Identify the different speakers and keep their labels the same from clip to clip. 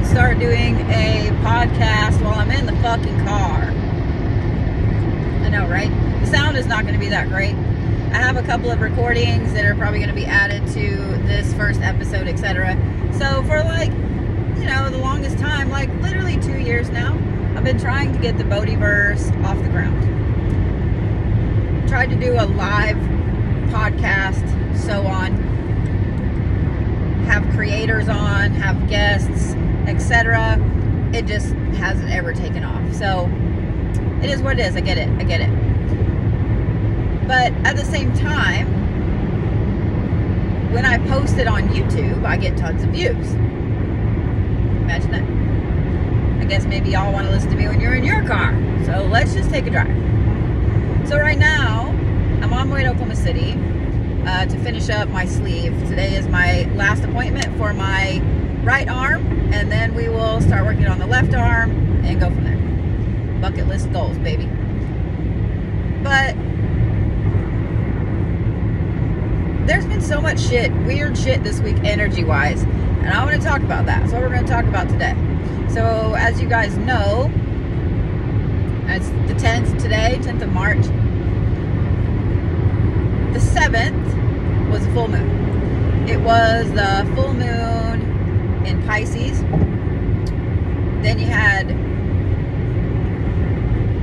Speaker 1: start doing a podcast while I'm in the fucking car. I know, right? The sound is not going to be that great. I have a couple of recordings that are probably going to be added to this first episode, etc. So for the longest time, like literally 2 years now, I've been trying to get the Bodhiverse off the ground. Tried to do a live podcast, so on. Have creators on, have guests, etc. It just hasn't ever taken off. So it is what it is. I get it. But at the same time, when I post it on YouTube, I get tons of views. Imagine that. I guess maybe y'all want to listen to me when you're in your car. So let's just take a drive. So right now, I'm on my way to Oklahoma City to finish up my sleeve. Today is my last appointment for my right arm, and then we will start working on the left arm and go from there. Bucket list goals, baby. But there's been so much weird shit this week energy-wise, and I want to talk about that. That's what we're going to talk about today. So as you guys know, it's the 10th today, 10th of March. The 7th was a full moon. It was the full moon in Pisces. Then you had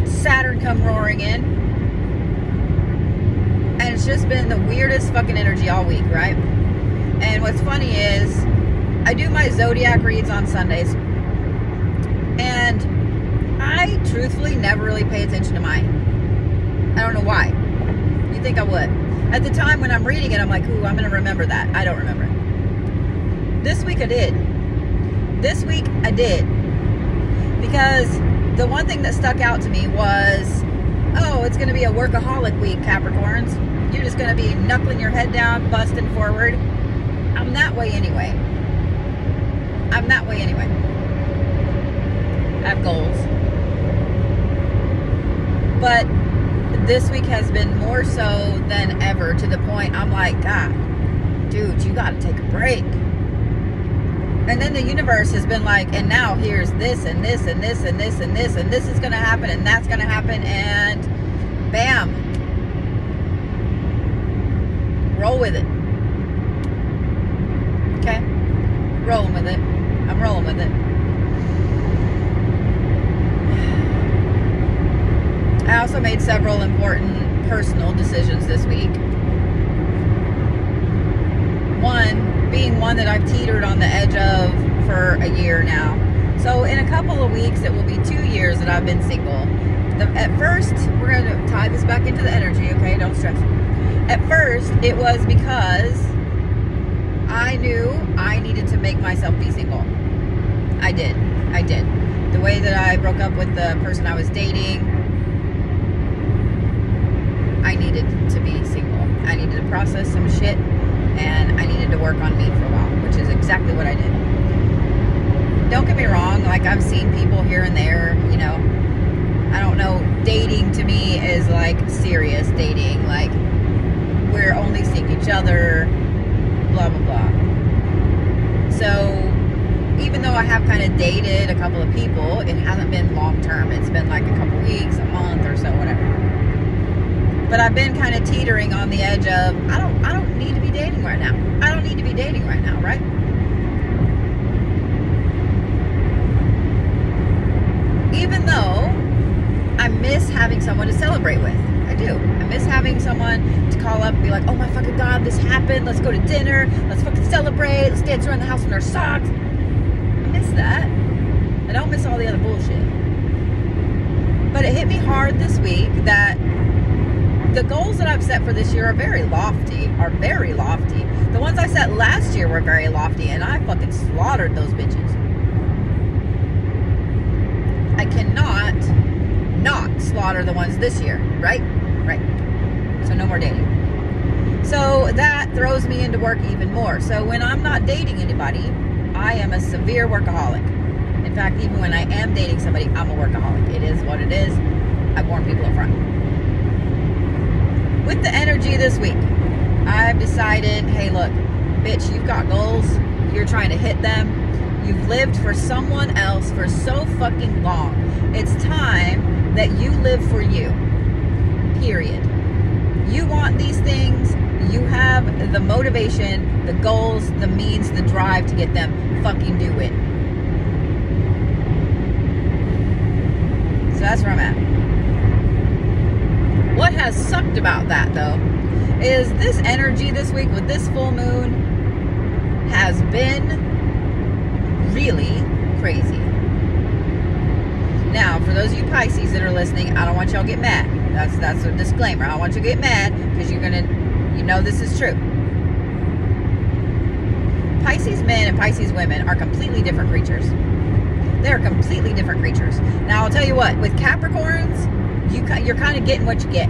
Speaker 1: Saturn come roaring in. And it's just been the weirdest fucking energy all week, right? And what's funny is I do my zodiac reads on Sundays. And I truthfully never really pay attention to mine. I don't know why. You'd think I would. At the time when I'm reading it, I'm like, ooh, I'm going to remember that. I don't remember it. This week I did. Because the one thing that stuck out to me was, oh, it's going to be a workaholic week, Capricorns. You're just going to be knuckling your head down, busting forward. I'm that way anyway. I have goals. But this week has been more so than ever, to the point I'm like, God, dude, you got to take a break. And then the universe has been like, and now here's this and this and this and this and this and this is going to happen and that's going to happen, and bam. Roll with it. Okay? Rolling with it. I'm rolling with it. I also made several important personal decisions this week. One being one that I've teetered on the edge of for a year now. So in a couple of weeks, it will be 2 years that I've been single. At first, we're going to tie this back into the energy, okay? Don't stress. At first, it was because I knew I needed to make myself be single. I did. The way that I broke up with the person I was dating, I needed to be single. I needed to process some shit, and I needed to work on me for a while, which is exactly what I did. Don't get me wrong, like I've seen people here and there, I don't know, dating to me is like serious dating, like we're only seeing each other, blah, blah, blah. So even though I have kind of dated a couple of people, it hasn't been long term. It's been like a couple weeks, a month or so, whatever. But I've been kind of teetering on the edge of, I don't need to be dating right now. I don't need to be dating right now, right? Even though I miss having someone to celebrate with. I do. I miss having someone to call up and be like, oh my fucking God, this happened. Let's go to dinner. Let's fucking celebrate. Let's dance around the house in our socks. I miss that. I don't miss all the other bullshit. But it hit me hard this week that the goals that I've set for this year are very lofty. The ones I set last year were very lofty, and I fucking slaughtered those bitches. I cannot not slaughter the ones this year, right? Right. So no more dating. So that throws me into work even more. So when I'm not dating anybody, I am a severe workaholic. In fact, even when I am dating somebody, I'm a workaholic. It is what it is. I warn people up front. With the energy this week, I've decided, hey, look, bitch, you've got goals. You're trying to hit them. You've lived for someone else for so fucking long. It's time that you live for you. Period. You want these things. You have the motivation, the goals, the means, the drive to get them. Fucking do it. So that's where I'm at. What has sucked about that, though, is this energy this week with this full moon has been really crazy. Now, for those of you Pisces that are listening, I don't want y'all to get mad. That's a disclaimer. I don't want you to get mad because you know this is true. Pisces men and Pisces women are completely different creatures. They're completely different creatures. Now, I'll tell you what, with Capricorns, you're kind of getting what you get.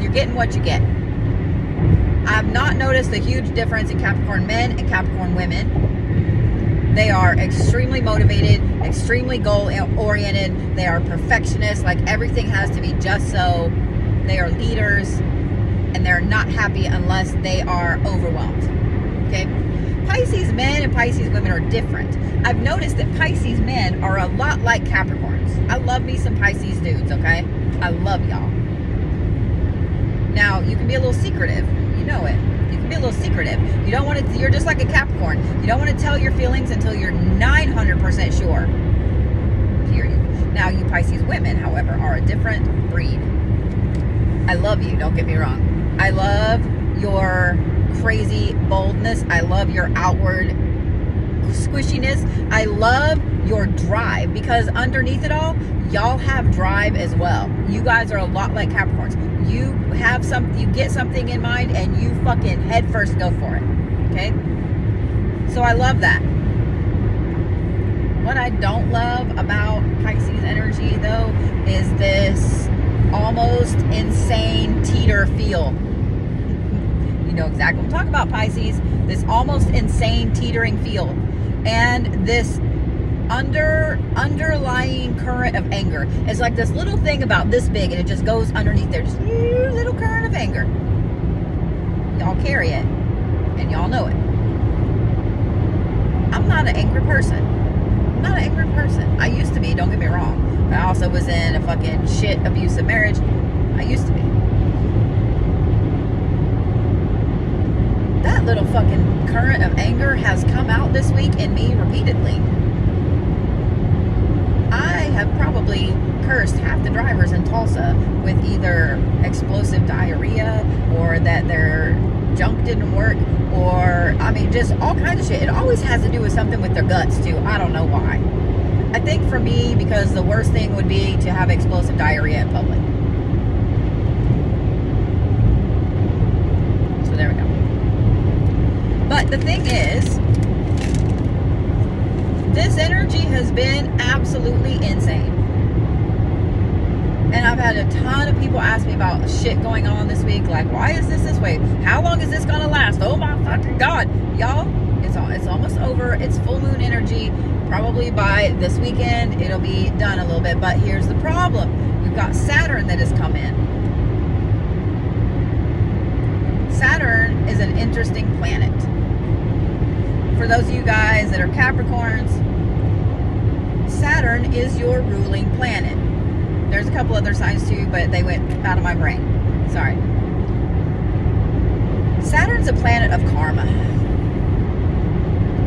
Speaker 1: You're getting what you get. I've not noticed a huge difference in Capricorn men and Capricorn women. They are extremely motivated, extremely goal-oriented. They are perfectionists. Like, everything has to be just so. They are leaders, and they're not happy unless they are overwhelmed. Okay? Pisces men and Pisces women are different. I've noticed that Pisces men are a lot like Capricorns. I love me some Pisces dudes, okay? I love y'all. Now, you can be a little secretive. You know it. You can be a little secretive. You don't want to, you're just like a Capricorn. You don't want to tell your feelings until you're 900% sure. Period. Now, you Pisces women, however, are a different breed. I love you, don't get me wrong. I love your crazy boldness. I love your outward squishiness. I love your drive, because underneath it all, y'all have drive as well. You guys are a lot like Capricorns. You have you get something in mind and you fucking head first go for it. Okay? So I love that. What I don't love about Pisces energy, though, is this almost insane teeter feel. You know exactly what I'm talking about, Pisces. This almost insane teetering feel. And this underlying current of anger. It's like this little thing about this big, and it just goes underneath there. Just a little current of anger. Y'all carry it, and y'all know it. I'm not an angry person. I'm not an angry person. I used to be, don't get me wrong. I also was in a fucking shit abusive marriage. I used to be. That little fucking current of anger has come out this week in me repeatedly. I have probably cursed half the drivers in Tulsa with either explosive diarrhea, or that their junk didn't work, or, I mean, just all kinds of shit. It always has to do with something with their guts, too. I don't know why. I think for me, because the worst thing would be to have explosive diarrhea in public. So there we go. But the thing is, this energy has been absolutely insane. And I've had a ton of people ask me about shit going on this week. Like, why is this way? How long is this going to last? Oh my fucking God. Y'all, it's almost over. It's full moon energy. Probably by this weekend, it'll be done a little bit. But here's the problem. You've got Saturn that has come in. Saturn is an interesting planet. For those of you guys that are Capricorns, Saturn is your ruling planet. There's a couple other signs too, but they went out of my brain. Sorry. Saturn's a planet of karma.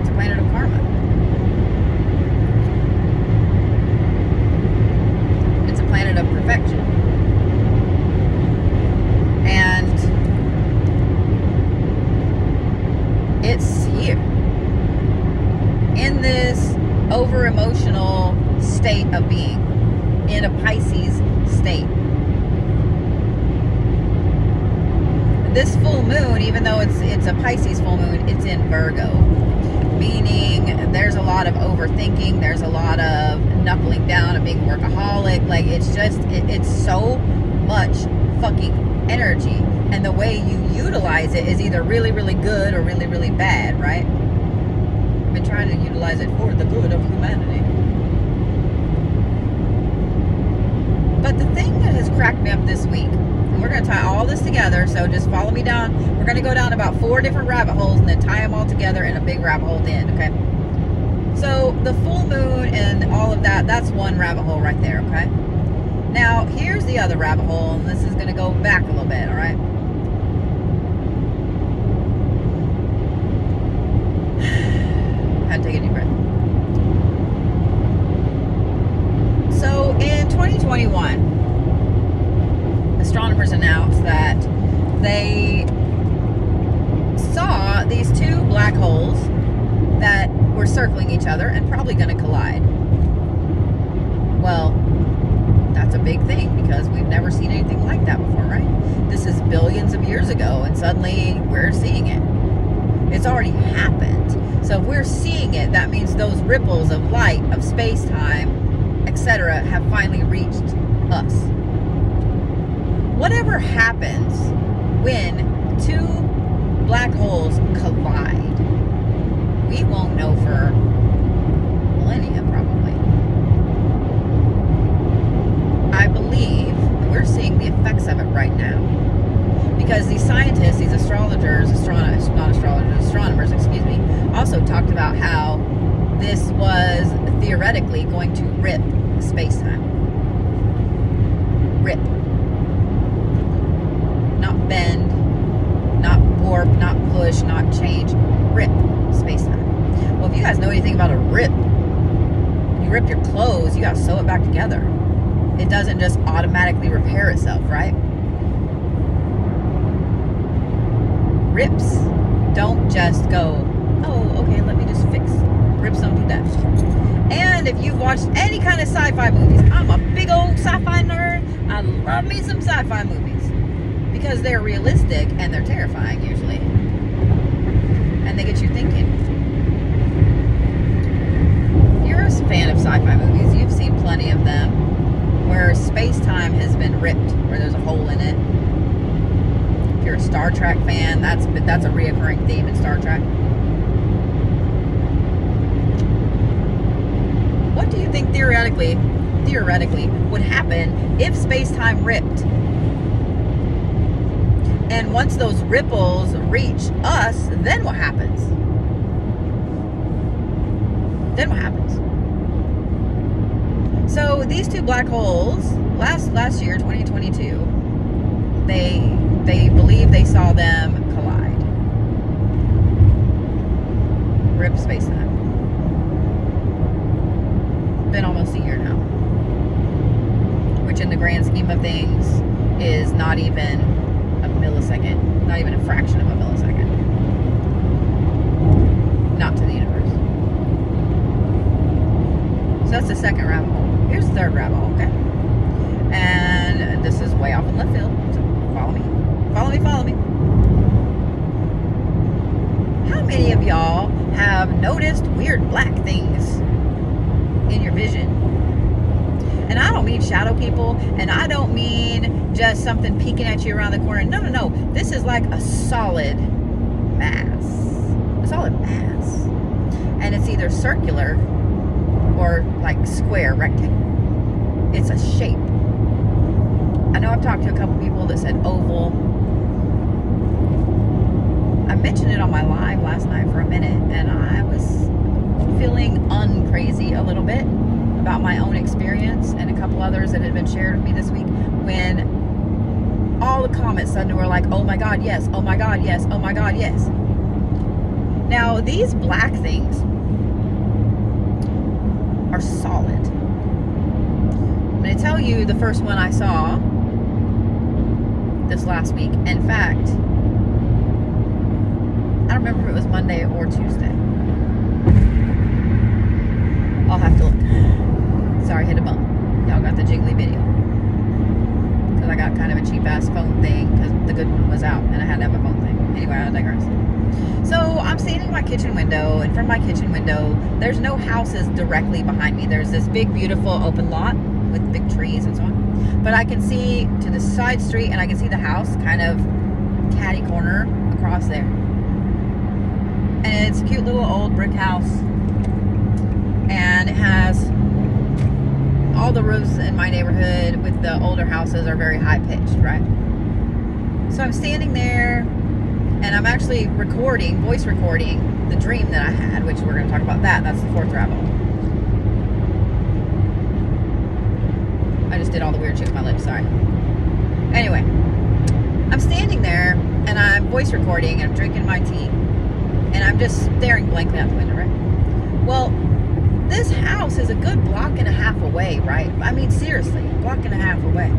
Speaker 1: It's a planet of karma. It's a planet of perfection. And it's here. In this over-emotional state of being, in a Pisces state. This full moon, even though it's a Pisces full moon, it's in Virgo, meaning there's a lot of overthinking, there's a lot of knuckling down, a big workaholic. Like, it's just it's so much fucking energy, and the way you utilize it is either really, really good or really, really bad, right? I've been trying to utilize it for the good of humanity. But the thing that has cracked me up this week, and we're going to tie all this together, so just follow me down. We're going to go down about 4 different rabbit holes and then tie them all together in a big rabbit hole at the end, okay? So the full moon and all of that, that's one rabbit hole right there, okay? Now, here's the other rabbit hole, and this is going to go back a little bit, all right? Had to take a deep breath. So, in 2021, astronomers announced that they saw these two black holes that were circling each other and probably going to collide. Well, that's a big thing because we've never seen anything like that before, right? This is billions of years ago, and suddenly we're seeing it. It's already happened. So if we're seeing it, that means those ripples of light, of space-time, etc., have finally reached us. Whatever happens when two black holes collide, we won't know for millennia, probably. I believe we're seeing the effects of it right now. Because these scientists, these astronomers, also talked about how this was theoretically going to rip space-time. Rip. Not bend, not warp, not push, not change. Rip space-time. Well, if you guys know anything about a rip, you rip your clothes, you gotta sew it back together. It doesn't just automatically repair itself, right? Rips don't just go, oh, okay, let me just fix. Rips don't do that. And if you've watched any kind of sci-fi movies, I'm a big old sci-fi nerd. I love me some sci-fi movies because they're realistic and they're terrifying usually. And they get you thinking. If you're a fan of sci-fi movies, you've seen plenty of them where space-time has been ripped, where there's a hole in it. If you're a Star Trek fan, that's a reoccurring theme in Star Trek. What do you think theoretically would happen if space-time ripped? And once those ripples reach us, then what happens? Then what happens? So these two black holes, last year, 2022, they believe they saw them collide. Rip space-time. Been almost a year now. Which in the grand scheme of things is not even a millisecond. Not even a fraction of a millisecond. Not to the universe. So that's the second rabbit hole. Here's the third rabbit hole, okay? And this is way off in left field. So follow me. Follow me. How many of y'all have noticed weird black things in your vision? And I don't mean shadow people, and I don't mean just something peeking at you around the corner. No. This is like a solid mass. A solid mass. And it's either circular or like square, rectangle. It's a shape. I know I've talked to a couple people that said oval. I mentioned it on my live last night for a minute, and I was feeling uncrazy a little bit about my own experience and a couple others that had been shared with me this week, when all the comments suddenly were like, oh my God, yes, oh my God, yes, oh my God, yes. Now, these black things are solid. I'm going to tell you the first one I saw this last week. In fact, I don't remember if it was Monday or Tuesday. I'll have to look. Sorry, hit a bump. Y'all got the jiggly video. Because I got kind of a cheap ass phone thing because the good one was out and I had to have a phone thing. Anyway, I digress. So I'm standing in my kitchen window, and from my kitchen window, there's no houses directly behind me. There's this big, beautiful open lot with big trees and so on. But I can see to the side street, and I can see the house kind of catty corner across there. And it's a cute little old brick house. And it has all the roofs in my neighborhood with the older houses are very high pitched, right? So I'm standing there, and I'm actually voice recording the dream that I had, which we're going to talk about that. That's the fourth rabbit hole. I just did all the weird shit with my lips, sorry. Anyway, I'm standing there and I'm voice recording and I'm drinking my tea and I'm just staring blankly out the window, right? Well, this house is a good block and a half away, right? I mean, seriously, a block and a half away.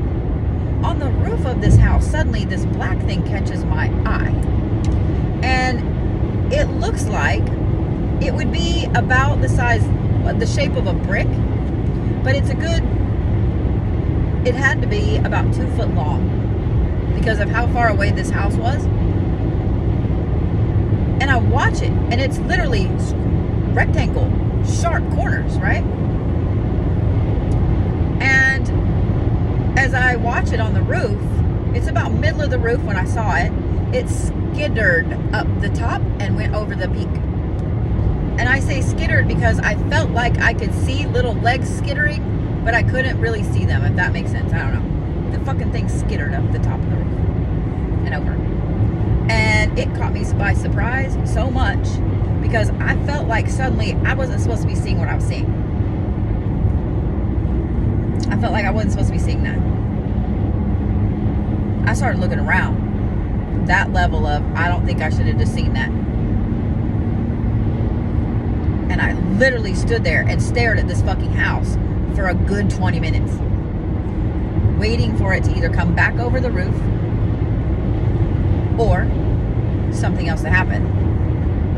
Speaker 1: On the roof of this house, suddenly this black thing catches my eye. And it looks like it would be about the size, the shape of a brick, but it had to be about 2 foot long because of how far away this house was. And I watch it, and it's literally rectangle, sharp corners, right? And as I watch it on the roof, it's about middle of the roof when I saw it, it skittered up the top and went over the peak. And I say skittered because I felt like I could see little legs skittering, but I couldn't really see them, if that makes sense. I don't know. The fucking thing skittered up the top of the roof and over. And it caught me by surprise so much because I felt like suddenly I wasn't supposed to be seeing what I was seeing. I felt like I wasn't supposed to be seeing that. I started looking around. That level of, I don't think I should have just seen that. And I literally stood there and stared at this fucking house for a good 20 minutes. Waiting for it to either come back over the roof or something else to happen.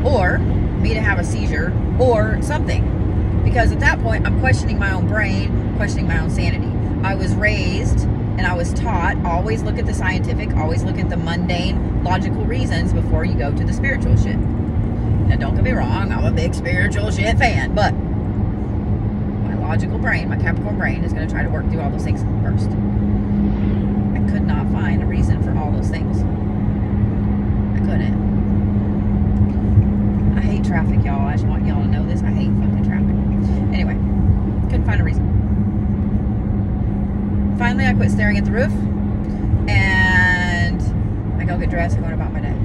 Speaker 1: Or me to have a seizure or something. Because at that point, I'm questioning my own brain, questioning my own sanity. I was raised and I was taught, always look at the scientific, always look at the mundane, logical reasons before you go to the spiritual shit. Now, don't get me wrong, I'm a big spiritual shit fan, but my logical brain, my Capricorn brain, is going to try to work through all those things first. I could not find a reason for all those things. I couldn't. I hate traffic, y'all. I just want y'all to know this. I hate fucking traffic. Anyway, couldn't find a reason. Finally, I quit staring at the roof, and I go get dressed and go about my day.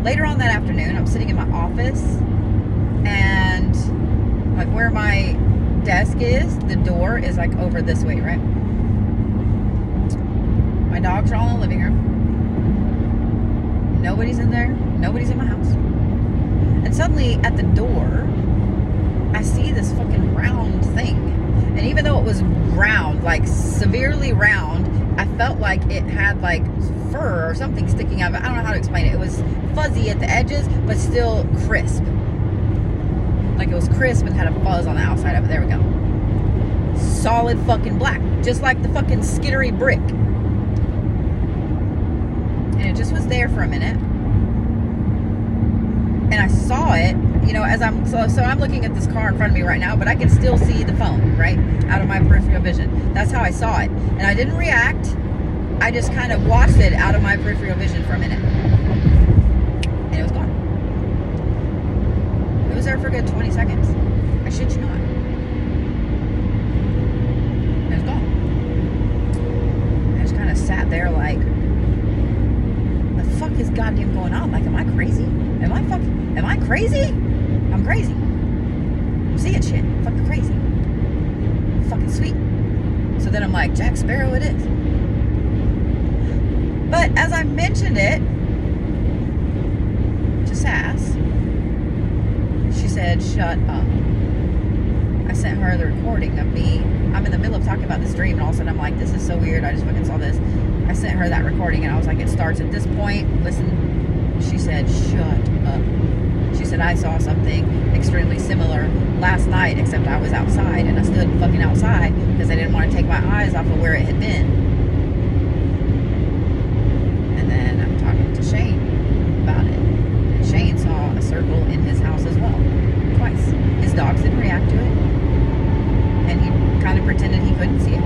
Speaker 1: Later on that afternoon, I'm sitting in my office, and like where my desk is, the door is like over this way, right? My dogs are all in the living room. Nobody's in there. Nobody's in my house. And suddenly at the door, I see this fucking round thing. And even though it was round, like severely round, I felt like it had like fur or something sticking out of it. I don't know how to explain it. It was fuzzy at the edges, but still crisp. Like it was crisp and had a fuzz on the outside of it. There we go. Solid fucking black. Just like the fucking skittery brick. And it just was there for a minute. And I saw it, you know, as I'm looking at this car in front of me right now, but I can still see the phone, right? Out of my peripheral vision. That's how I saw it. And I didn't react. I just kind of watched it out of my peripheral vision for a minute. And it was gone. It was there for a good 20 seconds. I shit you not. It was gone. I just kind of sat there like, the fuck is goddamn going on? Like, am I crazy? Am I crazy? I'm crazy. I'm seeing shit. Fucking crazy. Fucking sweet. So then I'm like, Jack Sparrow it is. But as I mentioned it to Sass, she said, shut up. I sent her the recording of me. I'm in the middle of talking about this dream, and all of a sudden I'm like, this is so weird. I just fucking saw this. I sent her that recording, and I was like, it starts at this point. Listen. She said, shut up. She said, I saw something extremely similar last night, except I was outside, and I stood fucking outside because I didn't want to take my eyes off of where it had been. And then I'm talking to Shane about it. Shane saw a circle in his house as well, twice. His dogs didn't react to it, and he kind of pretended he couldn't see it,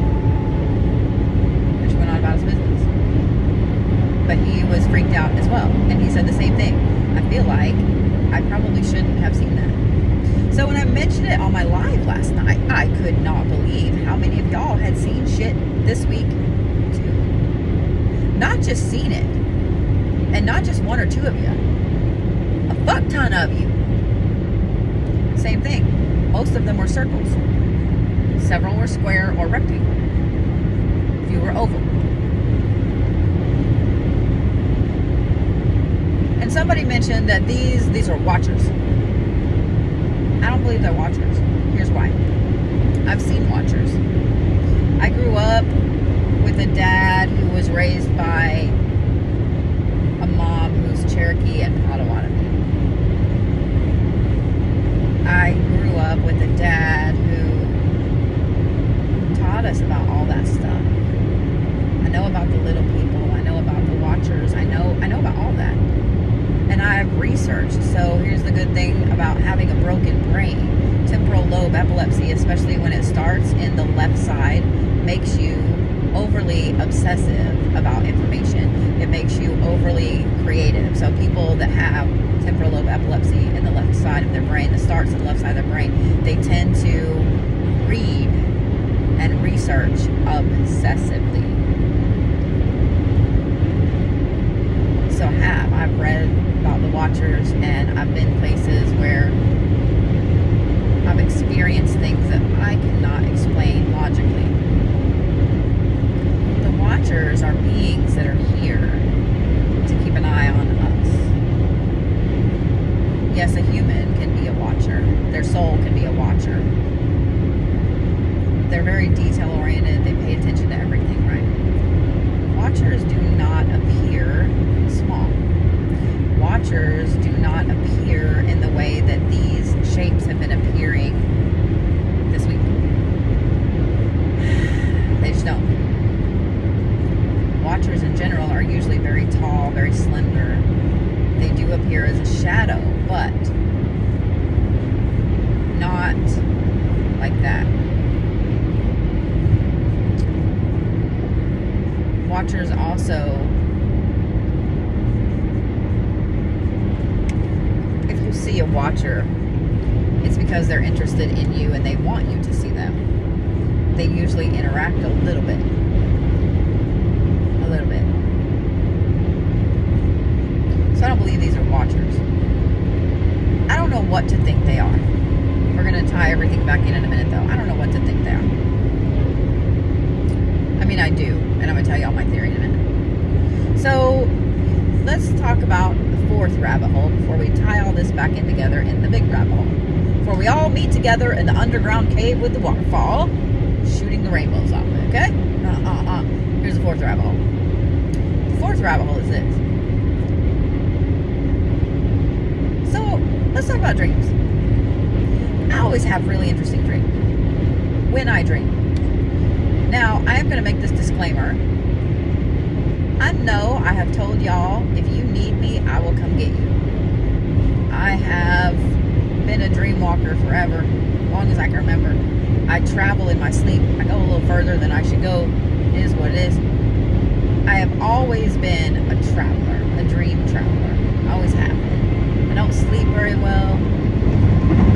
Speaker 1: which went on about his business. But he was freaked out as well, and he said the same thing. I feel like I probably shouldn't have seen that. So when I mentioned it on my live last night, I could not believe how many of y'all had seen shit this week too. Not just seen it, and not just one or two of you, a fuck ton of you. Same thing. Most of them were circles. Several were square or rectangle. fewer oval. And somebody mentioned that these are watchers. I don't believe they're watchers. Here's why. I've seen watchers. I grew up with a dad who was raised by a mom who's Cherokee and Potawatomi. I grew up with a dad who taught us about all that stuff. I know about the little people. I know about the watchers. I know about all that. And I've researched. So here's the good thing about having a broken brain. Temporal lobe epilepsy, especially when it starts in the left side, makes you overly obsessive about information. It makes you overly creative. So people that have temporal lobe epilepsy in the left side of their brain, that starts in the left side of their brain, they tend to read and research obsessively. So I've read about the watchers, and I've been places where I've experienced things that I cannot explain logically. The watchers are beings that are here to keep an eye on us. Yes, a human can be a watcher. Their soul can be a watcher. They're very detail oriented. They pay attention to everything, right? Watchers do not appear small. Watchers do not appear in the way that these shapes have been appearing this week. They just don't. Watchers in general are usually very tall, very slender. They do appear as a shadow, but not like that. Watchers also, if you see a watcher, it's because they're interested in you and they want you to see them. They usually interact a little bit. A little bit. So I don't believe these are watchers. I don't know what to think they are. We're going to tie everything back in a minute, though. I don't know what to think they are. I mean, I do, and I'm going to tell you all my theory in a minute. So let's talk about the fourth rabbit hole before we tie all this back in together in the big rabbit hole. Before we all meet together in the underground cave with the waterfall, shooting the rainbows off it, okay? Here's the fourth rabbit hole. The fourth rabbit hole is this. So let's talk about dreams. I always have really interesting dreams when I dream. Now, I am going to make this disclaimer. I know I have told y'all, if you need me, I will come get you. I have been a dream walker forever, as long as I can remember. I travel in my sleep. I go a little further than I should go. It is what it is. I have always been a traveler, a dream traveler. I always have been. I don't sleep very well.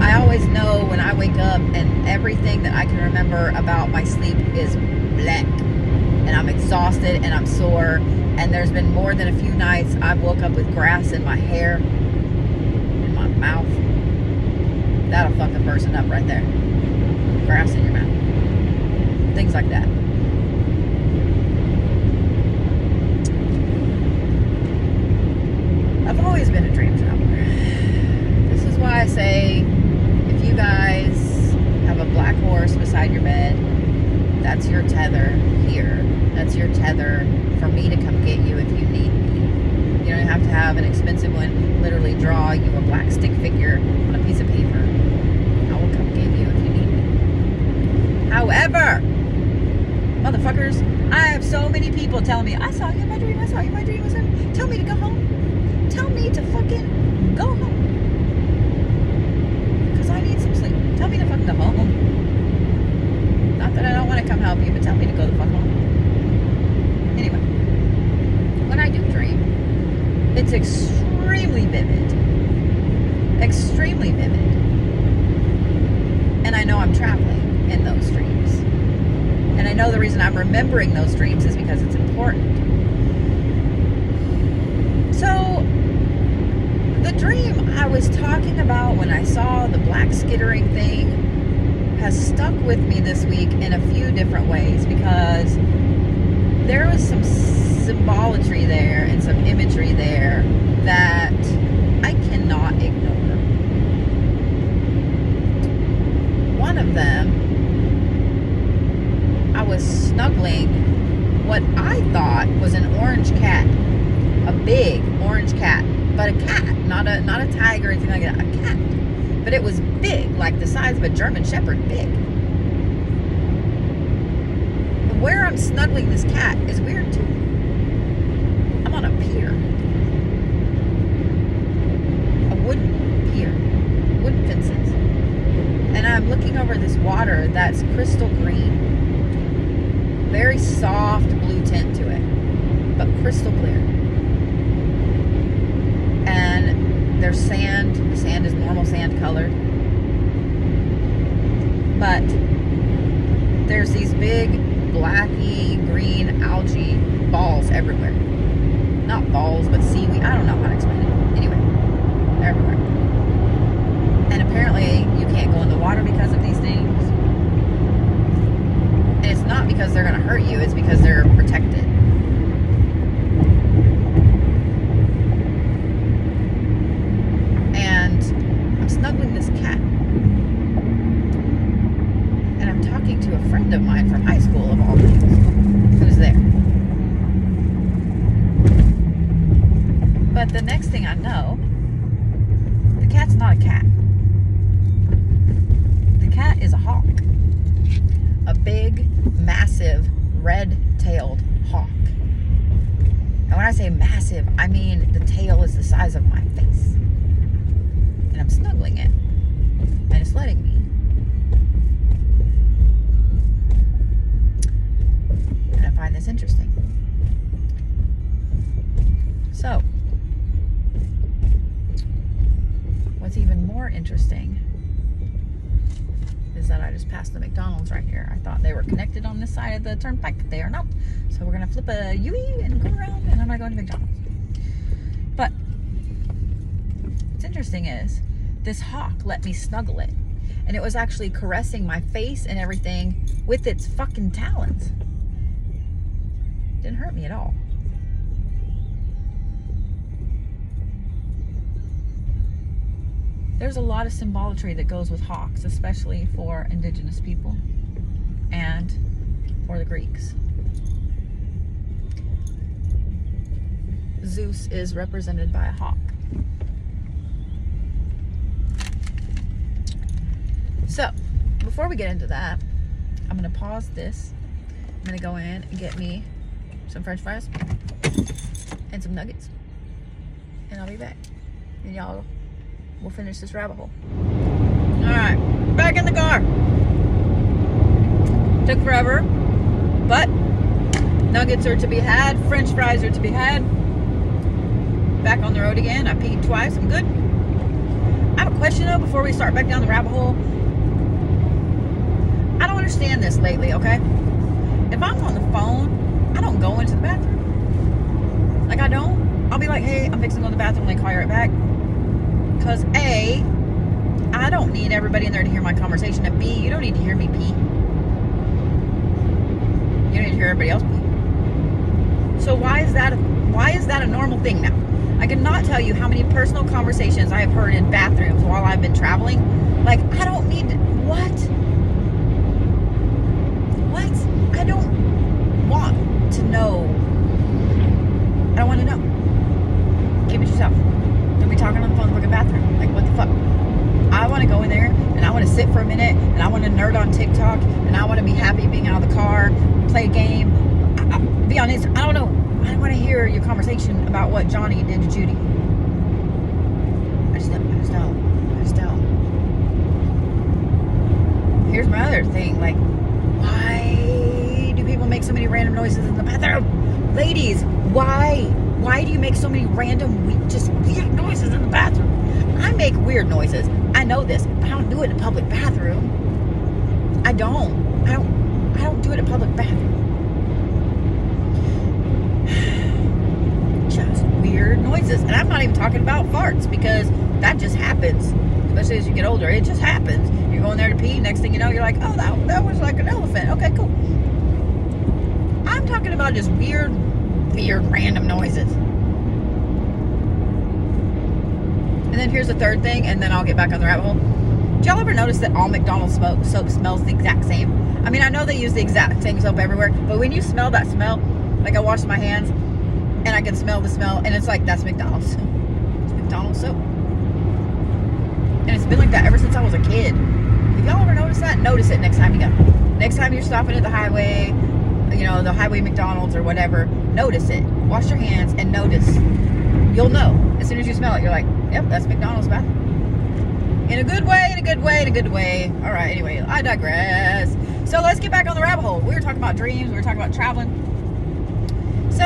Speaker 1: I always know when I wake up and everything that I can remember about my sleep is black. And I'm exhausted and I'm sore. And there's been more than a few nights I've woke up with grass in my hair, in my mouth. That'll fuck a person up right there. Grass in your mouth. Things like that. I've always been a dream traveler. This is why I say, if you guys have a black horse beside your bed, that's your tether here. That's your tether for me to come get you if you need me. You don't have to have an expensive one. Literally draw you a black stick figure on a piece of paper. I will come get you if you need me. However, motherfuckers, I have so many people telling me, I saw you in my dream, I saw you in my dream. Tell me to go home. Tell me to fucking go home. Because I need some sleep. Tell me to fucking go home. Not that I don't want to come help you, but tell me to go the fuck home. Anyway, when I do dream, it's extremely vivid. Extremely vivid. And I know I'm traveling in those dreams. And I know the reason I'm remembering those dreams is because it's important. So, the dream I was talking about when I saw the black skittering thing has stuck with me this week in a few different ways, because there was some symbolatry there and some imagery there that I cannot ignore. One of them, I was snuggling what I thought was an orange cat, a big orange cat, but a cat, not a tiger or anything like that, a cat. But it was big, like the size of a German Shepherd, big. Where I'm snuggling this cat is weird too. I'm on a pier. A wooden pier. Wooden fences. And I'm looking over this water that's crystal green. Very soft blue tint to it. But crystal clear. And there's sand. The sand is normal sand colored. But there's these big blacky green algae balls everywhere. Not balls, but seaweed. I don't know how to explain it. Anyway, they're everywhere. And apparently you can't go in the water because of these things. And it's not because they're going to hurt you, it's because they're protected. And I'm snuggling this cat. And I'm talking to a friend of mine from high school, of all things, who's there. But the next thing I know, the cat's not a cat. The cat is a hawk. A big, massive, red-tailed hawk. And when I say massive, I mean the tail is the size of my face. And I'm snuggling it. And it's letting me. And I find this interesting. So, what's even more interesting is that I just passed the McDonald's right here. I thought they were connected on this side of the turnpike, but they are not. So we're gonna flip a U-E and go around, and I'm gonna go to McDonald's. But what's interesting is this hawk let me snuggle it, and it was actually caressing my face and everything with its fucking talons. Didn't hurt me at all. There's a lot of symbolatry that goes with hawks, especially for indigenous people and for the Greeks. Zeus is represented by a hawk. So, before we get into that, I'm going to pause this. I'm going to go in and get me some French fries and some nuggets. And I'll be back. And y'all, we'll finish this rabbit hole. Alright, back in the car. Took forever, but nuggets are to be had. French fries are to be had. Back on the road again. I peed twice. I'm good. I have a question though before we start back down the rabbit hole. I don't understand this lately, okay? If I'm on the phone, I don't go into the bathroom. Like, I don't. I'll be like, hey, I'm fixing to go to the bathroom, and they call you right back. Because A, I don't need everybody in there to hear my conversation. And B, you don't need to hear me pee. You don't need to hear everybody else pee. So why is that a normal thing now? I cannot tell you how many personal conversations I have heard in bathrooms while I've been traveling. Like, I don't need to, what? I don't want to know. I don't want to know. Keep it yourself. Don't be talking on the phone in the fucking bathroom. Like, what the fuck? I want to go in there and I want to sit for a minute and I want to nerd on TikTok and I want to be happy being out of the car, play a game. Be honest, I don't know. I don't want to hear your conversation about what Johnny did to Judy. I just don't. Here's my other thing. Like, why do people make so many random noises in the bathroom? Ladies, why? Why do you make so many random, weird noises in the bathroom? I make weird noises. I know this, but I don't do it in a public bathroom. I don't do it in a public bathroom. Just weird noises. And I'm not even talking about farts, because that just happens. Especially as you get older, it just happens. You're going there to pee, next thing you know, you're like, oh, that was like an elephant. Okay, cool. I'm talking about just weird random noises. And then here's the third thing, and then I'll get back on the rabbit hole. Did y'all ever notice that all McDonald's soap smells the exact same? I mean, I know they use the exact same soap everywhere, but when you smell that smell, like I washed my hands, and I can smell the smell, and it's like, that's McDonald's. It's McDonald's soap. And it's been like that ever since I was a kid. If y'all ever notice that, notice it next time you go. Next time you're stopping at the highway, you know, the highway McDonald's or whatever, notice it. Wash your hands and notice. You'll know. As soon as you smell it, you're like, yep, that's McDonald's back. In a good way, in a good way, in a good way. All right, anyway, I digress. So let's get back on the rabbit hole. We were talking about dreams. We were talking about traveling. So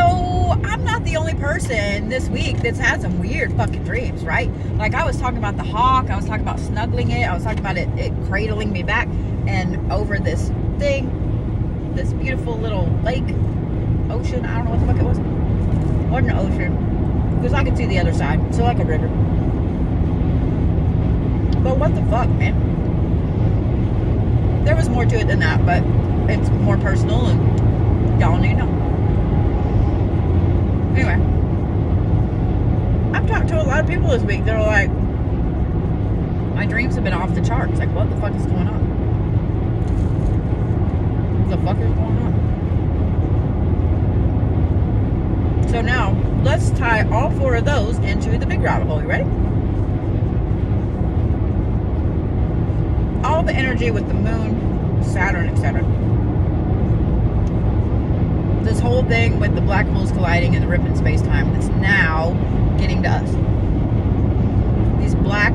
Speaker 1: I'm not the only person this week that's had some weird fucking dreams, right? Like I was talking about the hawk. I was talking about snuggling it. I was talking about it cradling me back and over this thing, this beautiful little lake, ocean. I don't know what the fuck it was. It wasn't an ocean. Because I could see the other side. So like a river. But what the fuck, man? There was more to it than that, but it's more personal and y'all need to know. Anyway. I've talked to a lot of people this week that are like, my dreams have been off the charts. Like, what the fuck is going on? What the fuck is going on? So now, let's tie all four of those into the big rabbit hole. You ready? All the energy with the moon, Saturn, etc. This whole thing with the black holes colliding and the rip in space-time that's now getting to us. These black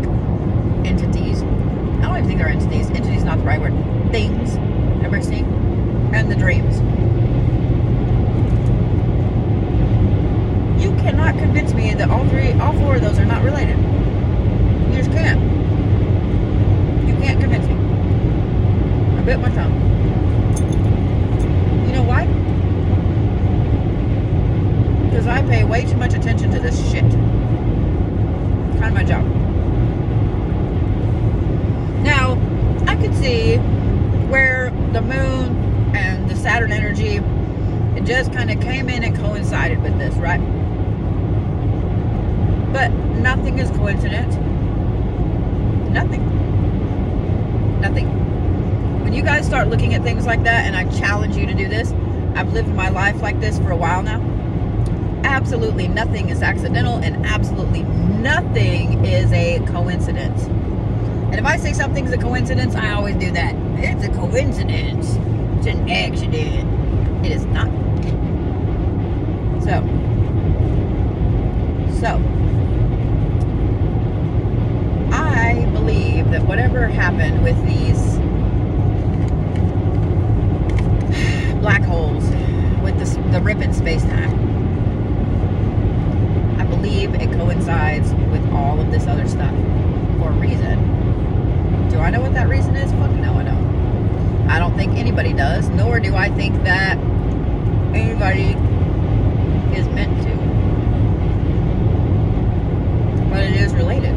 Speaker 1: entities, I don't even think they're entities. Entities is not the right word. Things, ever seen? And the dreams. You cannot convince me that all four of those are not related. You just can't. You can't convince me. I bit my tongue. You know why? Because I pay way too much attention to this shit. It's kind of my job. Now, I could see where the moon and the Saturn energy, it just kind of came in and coincided with this, right? But nothing is coincidence. Nothing. Nothing. When you guys start looking at things like that, and I challenge you to do this, I've lived my life like this for a while now. Absolutely nothing is accidental, and absolutely nothing is a coincidence. And if I say something's a coincidence, I always do that. It's a coincidence. It's an accident. It is not. So, I believe that whatever happened with these black holes, with the rip in space-time, I believe it coincides with all of this other stuff for a reason. Do I know what that reason is? Fuck no, I don't. I don't think anybody does, nor do I think that anybody is meant to. But it is related.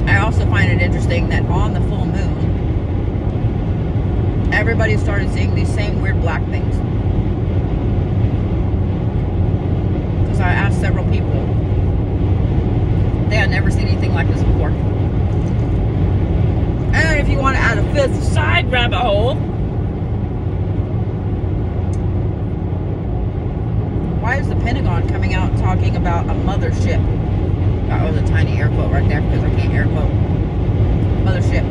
Speaker 1: I also find it interesting that on the full moon, everybody started seeing these same weird black things. Because I asked several people, they had never seen anything like this before. And if you want to add a fifth side rabbit hole, why is the Pentagon coming out talking about a mothership? That was a tiny air quote right there because I can't air quote. Mothership.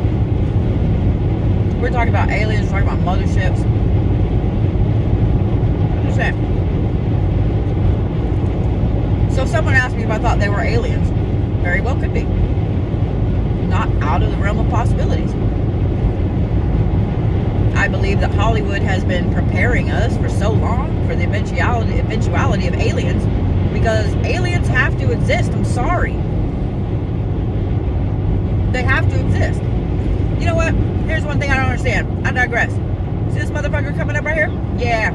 Speaker 1: We're talking about aliens, we're talking about motherships. Just saying. So someone asked me if I thought they were aliens. Very well could be. Not out of the realm of possibilities. I believe that Hollywood has been preparing us for so long for the eventuality of aliens, because aliens have to exist. I'm sorry. They have to exist. You know what? Here's one thing I don't understand. I digress. See this motherfucker coming up right here? Yeah.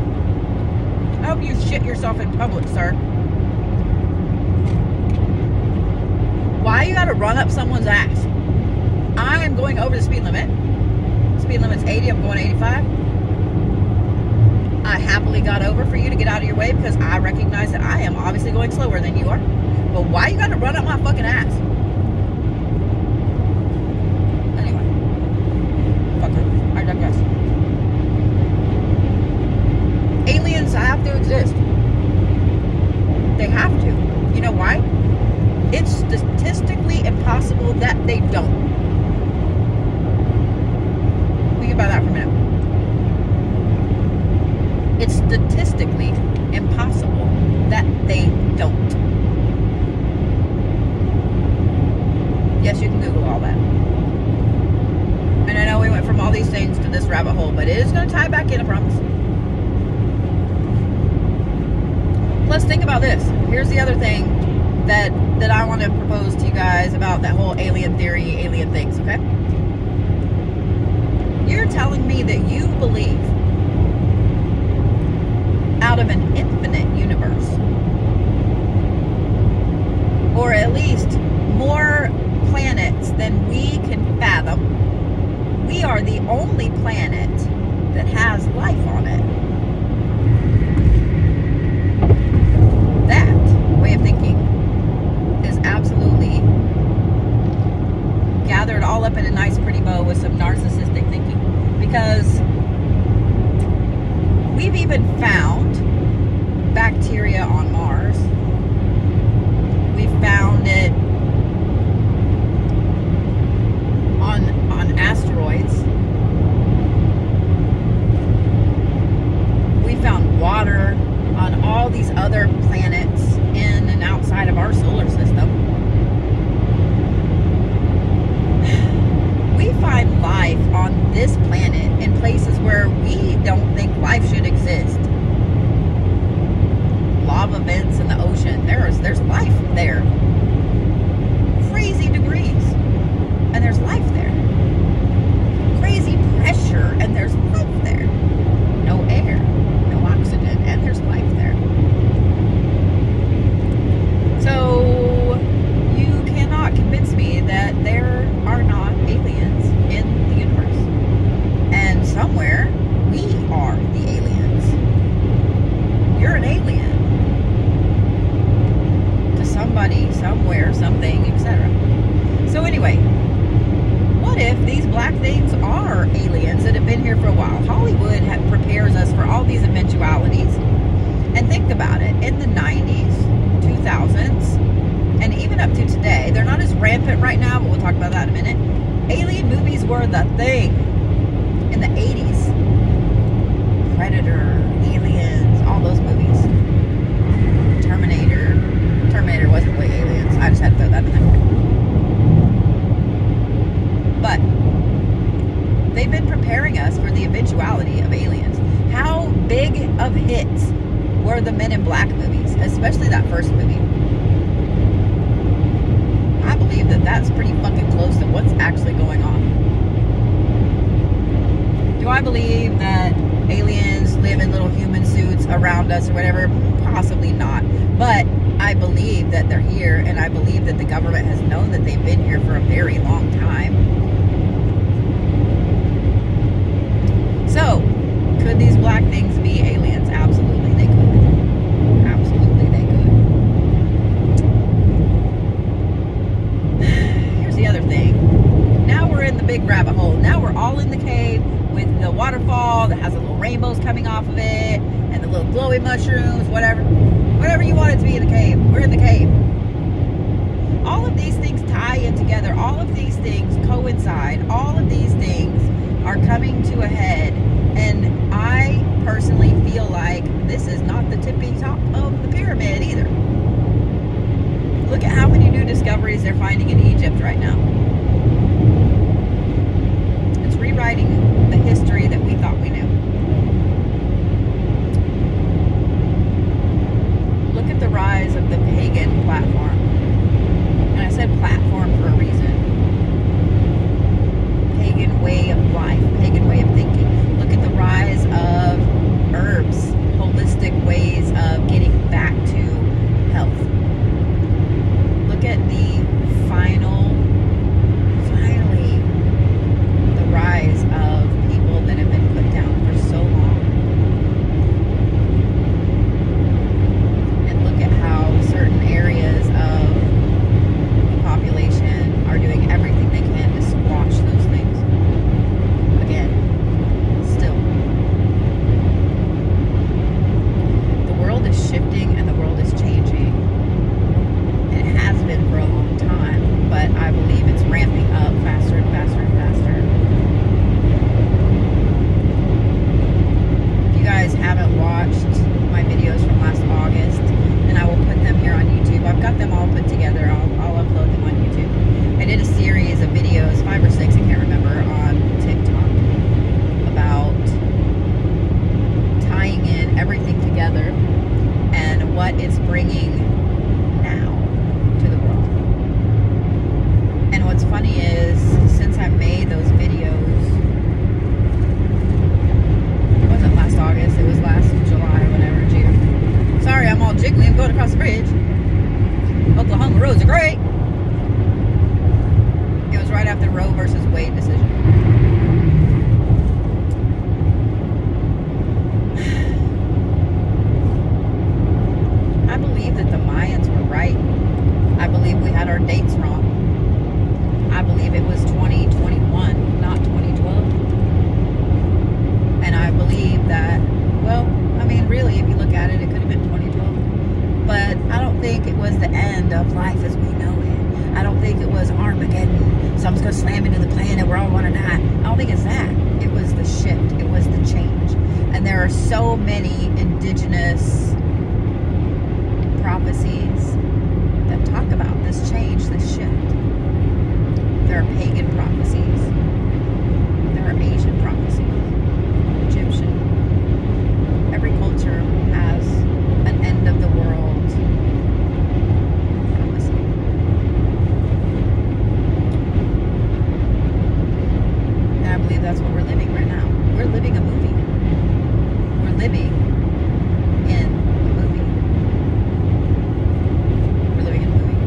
Speaker 1: I hope you shit yourself in public, sir. Why you gotta run up someone's ass? I am going over the speed limit. Speed limit's 80, I'm going 85. I happily got over for you to get out of your way because I recognize that I am obviously going slower than you are. But why you gotta run up my fucking ass? Anyway. Fucker. I digress. Aliens have to exist. They have to. You know why? It's statistically impossible that they don't. Think about that for a minute. It's statistically impossible that they don't. Yes, you can Google all that. And I know we went from all these things to this rabbit hole, but it is going to tie back in, I promise. Plus, think about this. Here's the other thing that I want to propose to you guys about that whole alien theory, alien things, okay? You're telling me that you believe out of an infinite universe, or at least more planets than we can fathom, we are the only planet that has life on it. That way of thinking is absolutely gathered all up in a nice pretty bow with some narcissistic thinking, because we've even found bacteria on Mars. We found it on asteroids. We found water on all these other planets in and outside of our solar system. We find life on this planet in places where we don't think life should exist. Lava vents in the ocean. There's life there. Crazy degrees. And there's life there. Crazy pressure, and there's life there. No air, no oxygen, and there's life there. So you cannot convince me that there are not aliens in the universe. And somewhere we are the aliens. You're an alien to somebody, somewhere, something, etc. So anyway, what if these black things are aliens that have been here for a while? Hollywood prepares us for all these eventualities. And think about it. In the 90s, 2000s, and even up to today, they're not as rampant right now, but we'll talk about that in a minute. Alien movies were the thing. In the 80s, Predator, Aliens, all those movies. Terminator wasn't really aliens. I just had to throw that in there. But they've been preparing us for the eventuality of aliens. How big of hits were the Men in Black movies, especially that first movie? I believe that that's pretty fucking close to what's actually going on. Do I believe that aliens live in little human suits around us or whatever? Possibly not. But I believe that they're here, and I believe that the government has known that they've been here for a very long time. So, could these black things be aliens? Absolutely, they could. Absolutely, they could. Here's the other thing. Now we're in the big rabbit hole. Now we're all in the cave with the waterfall that has the little rainbows coming off of it, and the little glowy mushrooms, whatever you want it to be in the cave. We're in the cave. All of these things tie in together. All of these things coincide. All of these things are coming to a head, and I personally feel like this is not the tippy top of the pyramid either. Look at how many new discoveries they're finding in Egypt right now. It's rewriting the history that we thought we knew. Look at the rise of the pagan platform. And I said platform for a reason. Pagan way of life, pagan way of thinking. Look at the rise of herbs, holistic ways of getting back to health. Look at the finally, the rise of life as we know it. I don't think it was Armageddon. Something's going to slam into the planet. We're all going to die. I don't think it's that. It was the shift. It was the change. And there are so many indigenous prophecies that talk about this change, this shift. There are pagan prophecies. There are Asian prophecies. Egyptian. Every culture has an end of the world prophecy. And I believe that's what we're living right now. We're living a movie. We're living in a movie. We're living in a movie.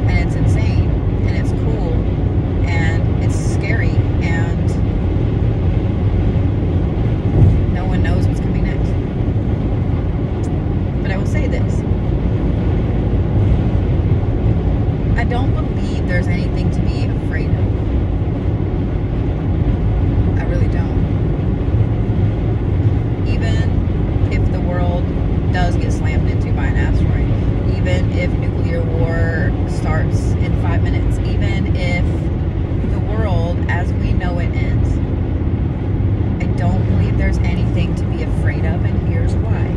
Speaker 1: And it's insane, and it's cool, and it's scary, and no one knows what's coming next. But I will say this. I don't believe there's anything to be afraid of. I really don't. Even if the world does get slammed into by an asteroid, even if nuclear war starts in 5 minutes, even if the world as we know it ends, I don't believe there's anything to be afraid of, and here's why.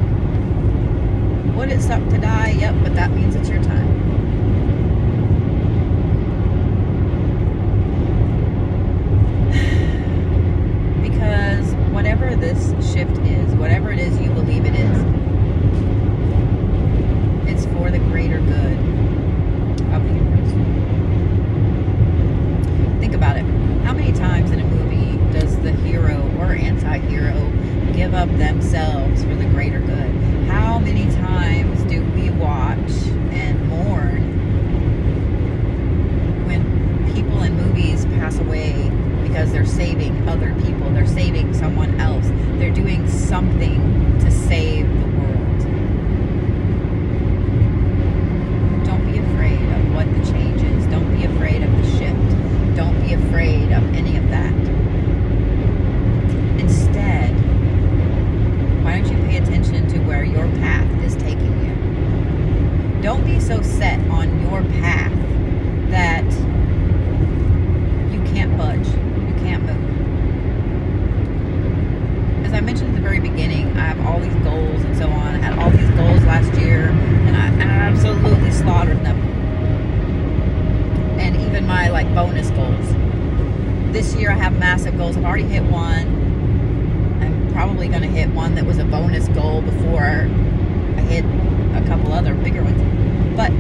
Speaker 1: Would it suck to die? Yep, but that means it's your time. Because whatever this shift is, whatever it is you believe it is, it's for the greater good of the universe. Think about it. How many times in a movie does the hero or anti-hero give up themselves for the greater good? How many times do we watch and mourn when people in movies pass away because they're saving other people, they're saving someone else, they're doing something to save the world? Don't be afraid of what the change is. Don't be afraid of the shift. Don't be afraid of any of that. Instead, why don't you pay attention to where your path is taking you? Don't be so set on your path that you can't budge, you can't move. As I mentioned at the very beginning, I have all these goals and so on. I had all these goals last year, and I absolutely slaughtered them. And even my bonus goals. This year I have massive goals. I've already hit one. I'm probably going to hit one that was a bonus goal before I hit a couple other bigger ones. But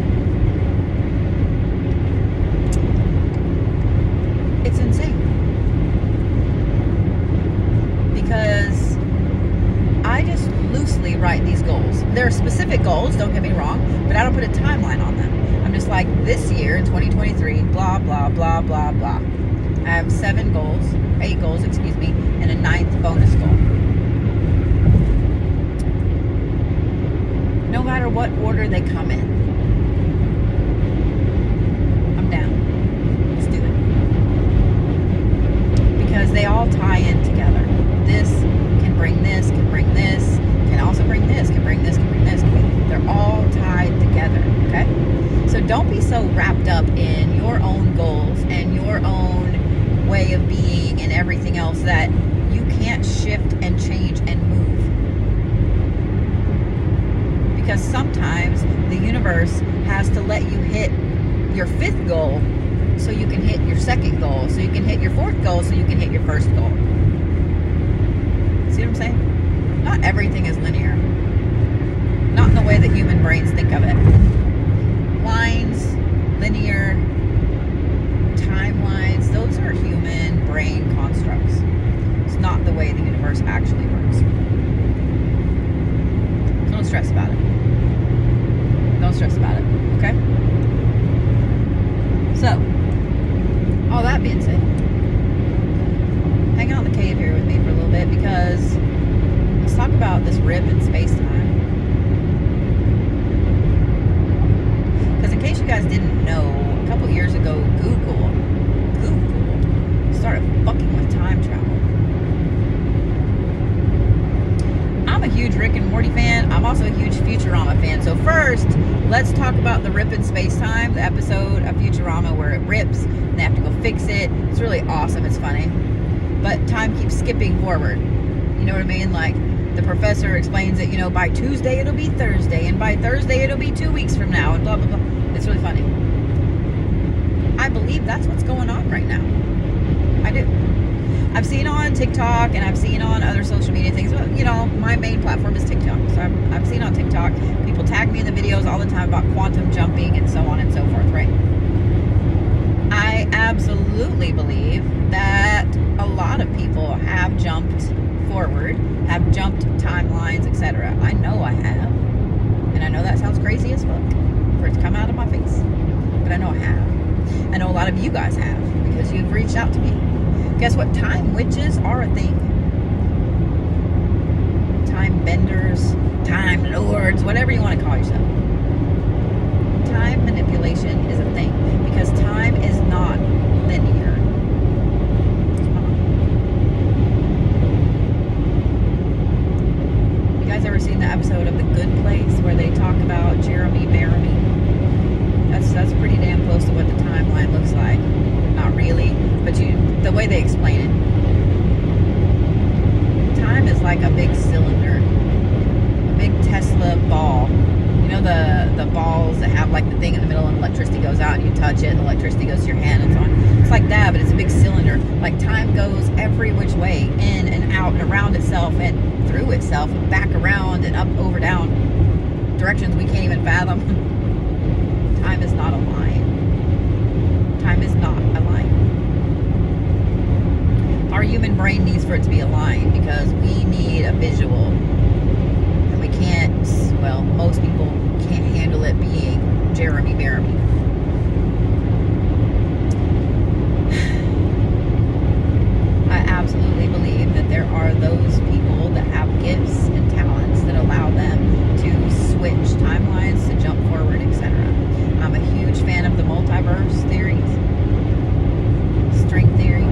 Speaker 1: it's insane. Because I just loosely write these goals. There are specific goals, don't get me wrong, but I don't put a timeline on them. I'm just like, this year in 2023, blah, blah, blah, blah, blah. I have 8 goals, and a 9th bonus goal. No matter what order they come in, I'm down. Let's do it. Because they all tie in together. This can bring this, can bring this, can also bring this, can bring this, can bring this. They're all tied together, okay? So don't be so wrapped up in your own goals and your own way of being and everything else that you can't shift and change and move. Because sometimes the universe has to let you hit your 5th goal so you can hit your 2nd goal, so you can hit your 4th goal, so you can hit your 1st goal. See what I'm saying? Not everything is linear. Not in the way that human brains think of it. Lines, linear, timelines, those are human brain constructs. It's not the way the universe actually works. So don't stress about it. Don't stress about it, okay? So, all that being said, hang out in the cave here with me for a little bit, because let's talk about this rip in space-time. Because in case you guys didn't know, a couple years ago, Google started fucking with time travel. I'm a huge Rick and Morty fan. I'm also a huge rips and they have to go fix it. It's really awesome. It's funny. But time keeps skipping forward. You know what I mean? Like, the professor explains it, by Tuesday it'll be Thursday, and by Thursday it'll be 2 weeks from now, and blah, blah, blah. It's really funny. I believe that's what's going on right now. I do. I've seen on TikTok, and I've seen on other social media things. My main platform is TikTok. So I've seen on TikTok, people tag me in the videos all the time about quantum jumping and so on and so forth, right? I absolutely believe that a lot of people have jumped forward, have jumped timelines, etc. I know I have. And I know that sounds crazy as fuck for it to come out of my face. But I know I have. I know a lot of you guys have, because you've reached out to me. Guess what? Time witches are a thing. Time benders, time lords, whatever you want to call yourself. Time manipulation is a thing, because time is not linear. It's not. You guys ever seen the episode of The Good Place where they talk about Jeremy Bearimy? That's pretty damn close to what the timeline looks like. Not really, but the way they explain it. Time is like a big cylinder, a big Tesla ball. The balls that have like the thing in the middle and electricity goes out and you touch it and electricity goes to your hand and so on. It's like that, but it's a big cylinder. Like, time goes every which way, in and out and around itself and through itself and back around and up, over, down, directions we can't even fathom. Time is not a line. Time is not a line. Our human brain needs for it to be a line, because we need a visual. And we can't, most people can't handle it being Jeremy Bearimy. I absolutely believe that there are those people that have gifts and talents that allow them to switch timelines, to jump forward, etc. I'm a huge fan of the multiverse theories, string theory.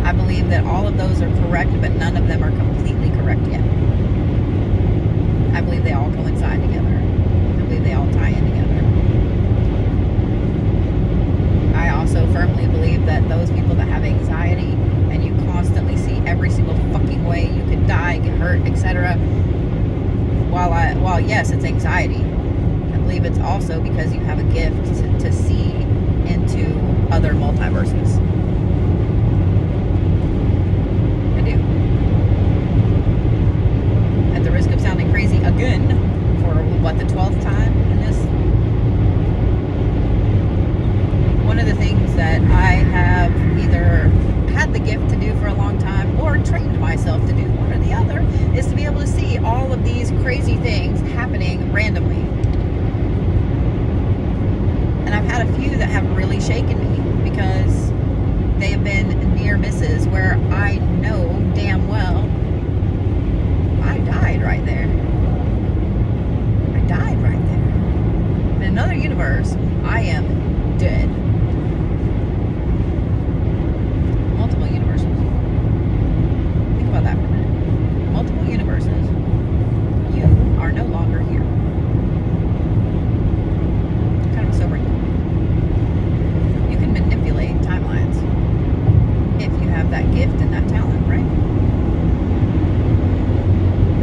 Speaker 1: I believe that all of those are correct, but none of them are completely correct yet. I believe they all coincide together. I believe they all tie in together. I also firmly believe that those people that have anxiety, and you constantly see every single fucking way you could die, get hurt, etc. While yes, it's anxiety, I believe it's also because you have a gift to see into other multiverses. I do. At the risk of sounding crazy again, for the 12th time in this, one of the things that I have either had the gift to do for a long time or trained myself to do, one or the other, is to be able to see all of these crazy things happening randomly. And I've had a few that have really shaken me, because they have been near misses where I know damn well I died right there. I died right there. In another universe, I am dead. Multiple universes. Think about that for a minute. Multiple universes. You are no longer here. Kind of a sobering thought. You can manipulate timelines if you have that gift and that talent, right?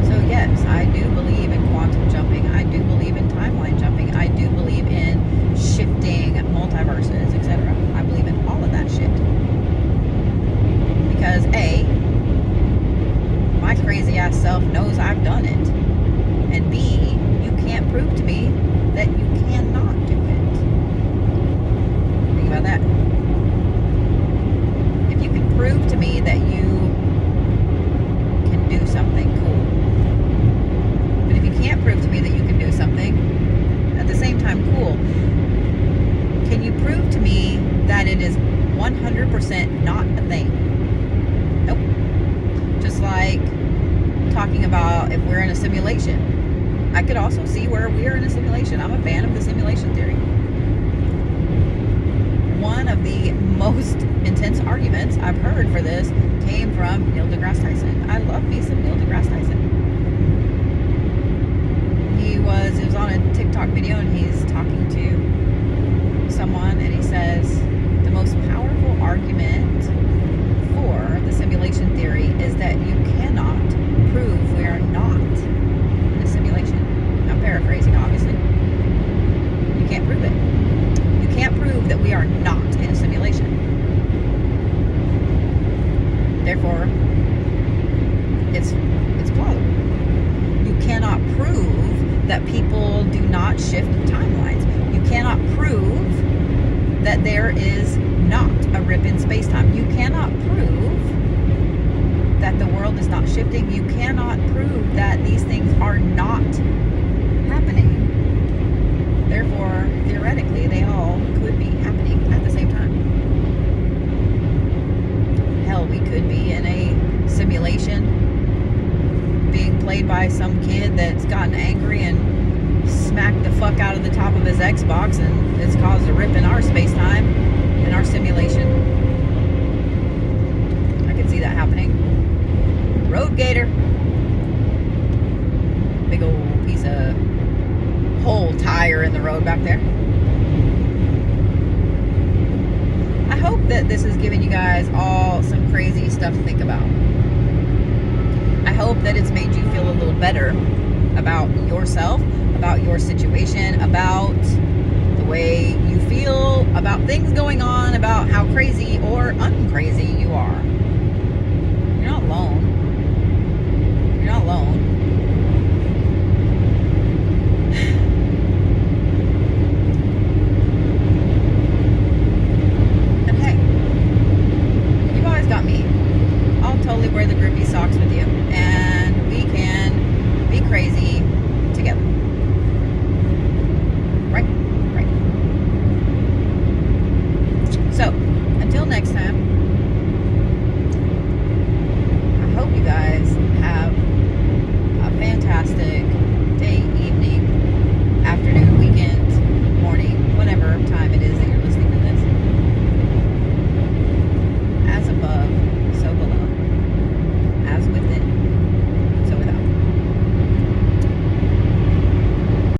Speaker 1: So yes, I do believe in quantum jumping. I do believe in timeline jumping. I do believe in shifting multiverses, etc. I believe in all of that shit. Because A, my crazy ass self knows I've done it. And B, you can't prove to me that you cannot do it. Think about that. If you can prove to me that you can do something, cool. But if you can't prove to me that you can do something, at the same time, cool. Can you prove to me that it is 100% not a thing? Nope. Just like talking about if we're in a simulation. I could also see where we're in a simulation. I'm a fan of the simulation theory. One of the most intense arguments I've heard for this came from Neil deGrasse Tyson. I love me some Neil deGrasse Tyson. It was on a TikTok video, and he's talking to someone and he says, the most powerful argument for the simulation theory is that you cannot prove we are not in a simulation. I'm paraphrasing, obviously. You can't prove it. You can't prove that we are not in a simulation. Therefore, it's plausible. You cannot prove that people do not shift timelines. You cannot prove that there is not a rip in space-time. You cannot prove that the world is not shifting. You cannot prove that these things are not happening. Therefore, theoretically, they all could be happening at the same time. Hell, we could be in a simulation being played by some kid that's gotten angry and smacked the fuck out of the top of his Xbox, and it's caused a rip in our space-time, in our simulation. I could see that happening. Road gator. Big old piece of whole tire in the road back there. I hope that this is giving you guys all some crazy stuff to think about. I hope that it's made you feel a little better about yourself, about your situation, about the way you feel, about things going on, about how crazy or uncrazy you are. You're not alone. You're not alone. And hey, you've always got me. I'll totally wear the grippy socks with you, and we can be crazy together. Right? Right. So, until next time.